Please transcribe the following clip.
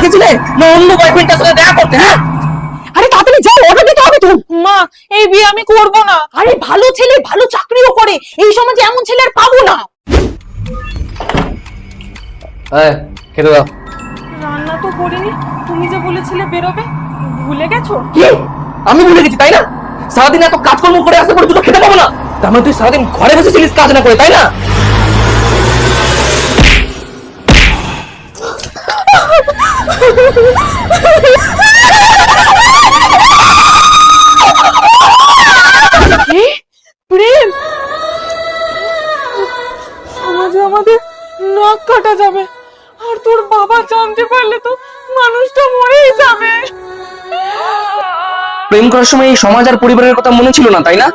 গেছিলে না অন্য বয়ফ্রেন্ডের সাথে দেখা করতে? হ্যাঁ, আরে তাড়াতাড়ি যাও, অর্ডার দিতে হবে তো। মা, এই বিয়ে আমি করব না। আরে ভালো ছেলে, ভালো চাকরিও করে, এই সমাজে এমন ছেলে আর পাবো না। খেতে দাও। রান্না তো করিনি, তুমি যে বলেছিলে বেরোবে, ভুলে গেছো? কি? আমি ভুলে গেছি তাই না? সারাদিন এত কাজকর্ম করে আসতে পরে দুটো খেতে পাবো না? তার মানে তুই সারাদিন ঘরে বসেছিলিস কাজ না করে, তাই না? প্রেম, সমাজে আমাদের নাক কাটা যাবে, আর তোর বাবা জানতে পারলে তো মানুষটা মরেই যাবে। প্রেম করার সময় এই সমাজ আর পরিবারের কথা মনে ছিল না, তাই না?